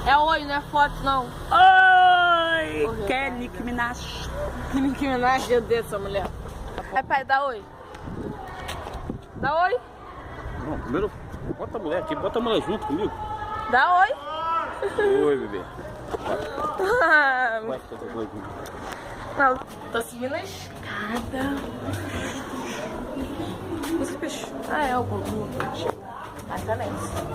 É oi, não é foto, não. Oi! Quer Nicki Minaj? Nicki Minaj, meu Deus, essa mulher. Vai, pai, dá oi. Dá oi. Não, primeiro, bota a mulher aqui, bota a mulher junto comigo. Dá oi. Oi, bebê. Vai, toda coisa. Não, tô subindo a escada. Esse peixe. Ah, é algum peixe. Ah, tá nessa.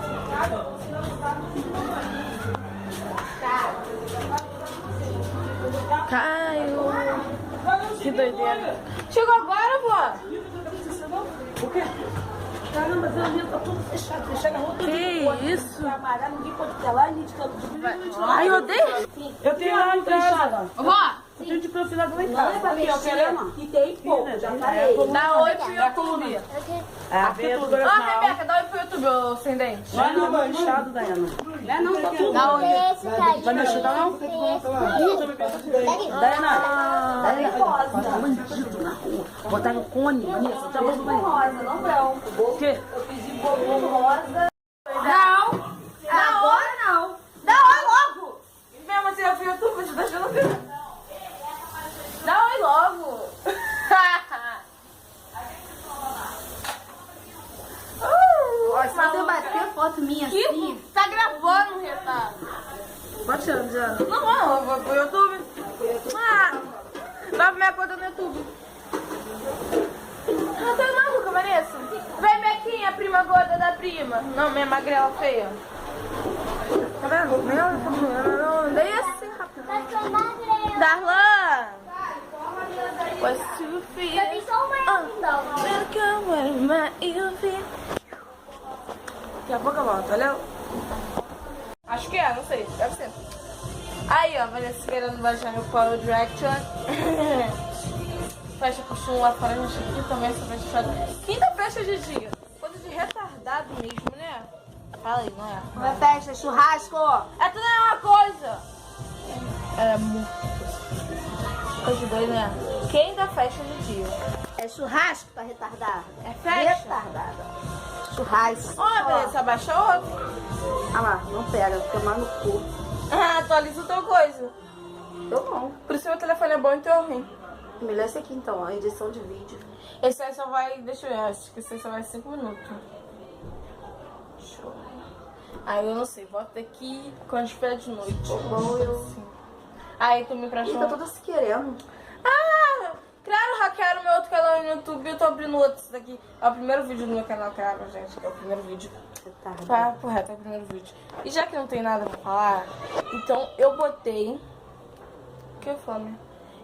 Caiu. Que doideira. Chegou agora, vó? O quê? Caramba, mas eu tá tudo fechado. Fechado na rua. Que isso? Amarelo, ninguém pode ter lá, ninguém de canto. Ai, eu odeio. Eu tenho lá em casa. Vó, Eu tenho de profilado lá em casa. Aqui, ó, querendo? E tem pouco, já falei. dá oi pro YouTube. A tudo. Ó, Rebeca, dá oi pro YouTube, ô sem dente. Vai não, vai inchado, Daiana. Não, tá tudo. Dá oi. Vai me chutar, não? Daiana. Daiana. Bandido na rua. Botaram cone, Vanessa. Tá bom, vai. Rosa, não branco. O quê? Eu pedi bolinho rosa. Não. Agora não. Dá oi logo. Mesmo assim, eu fui no YouTube, você tá achando que... Dá oi logo. Só eu bater foto minha Que assim. tá gravando, retardo. Pode tirar, já. Não, eu vou pro YouTube. Ah, vai pra minha conta no YouTube. Não tô maluca, Vanessa. Vem, Bequinha, prima gorda da prima. Não, minha magrela feia. Tá vendo? Meu, desce, rapaz. Darlan. What's to feel? Eu tenho só uma Welcome, my UV. Daqui a pouco eu volto, valeu? Acho que é, não sei, deve ser. Aí, ó, Vanessa querendo baixar meu Power Direction. Fecha puxão lá fora, a gente aqui também, essa fecha fechada. Quinta fecha de dia. Coisa de retardado mesmo, né? Fala aí, não é? Uma festa, churrasco. É tudo a mesma coisa. É muito. Coisa de doido, né? Quinta fecha de dia. É churrasco pra retardar. É festa? Retardada. Churrasco. Ó, Vanessa, abaixa outro. Ah lá, não pega, fica mal no cu. Ah, atualiza outra coisa. Eu não. Por isso meu telefone é bom e teu ruim. Melhor esse aqui então, a edição de vídeo. Esse aí só vai, deixa eu ver, acho que esse aí só vai 5 minutos. Deixa eu ver. Aí eu não sei, bota aqui quando estiver de noite. Bom, eu... Assim. Aí tu me Ih, emprestou. tá toda se querendo. Ah, claro, hackearam meu outro canal no YouTube. Eu tô abrindo outro. Esse daqui é o primeiro vídeo do meu canal, claro, gente. É o primeiro vídeo. Retardada. Tá, correto, é o primeiro vídeo. E já que não tem nada pra falar, então eu botei. O que eu falo, né?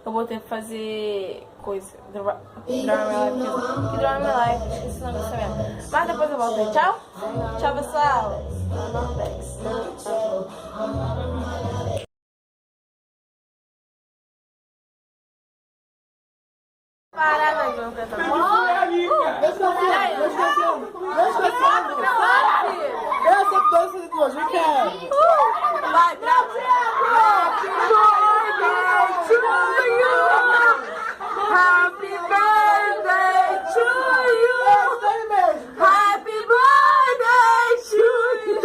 Eu botei pra fazer coisa. Drama My Life. Que Drama My Life, esqueci o nome dessa merda. Mas depois eu volto aí. Tchau. Tchau, pessoal. Parada aí, vamos cantar. Deixa eu Eu sempre dou essas duas, vem cá. Vai, grava. Happy birthday to you. Happy birthday to you.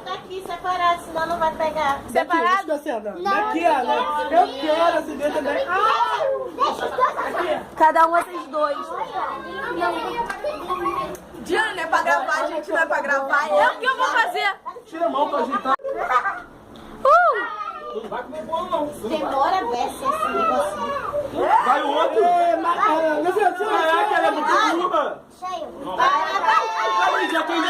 Tá aqui separado, senão não vai pegar. Separado? Daqui, ó. Eu quero esse dedo também. Cada um esses dois. Diana, não é pra gravar, a gente não é pra gravar. O que eu vou fazer? Tira a mão pra ajeitar. Não vai comer bolo, não. Demora a ver esse negocinho. Vai o outro. Caraca, ela é muito burra. Cheio. Aí, já tem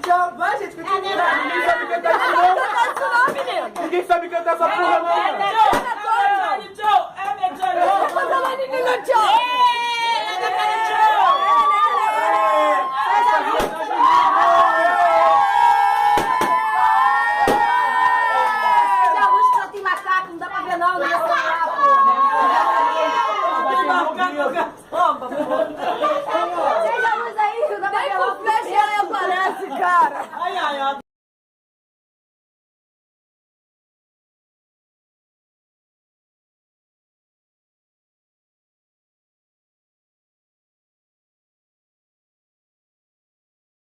Jump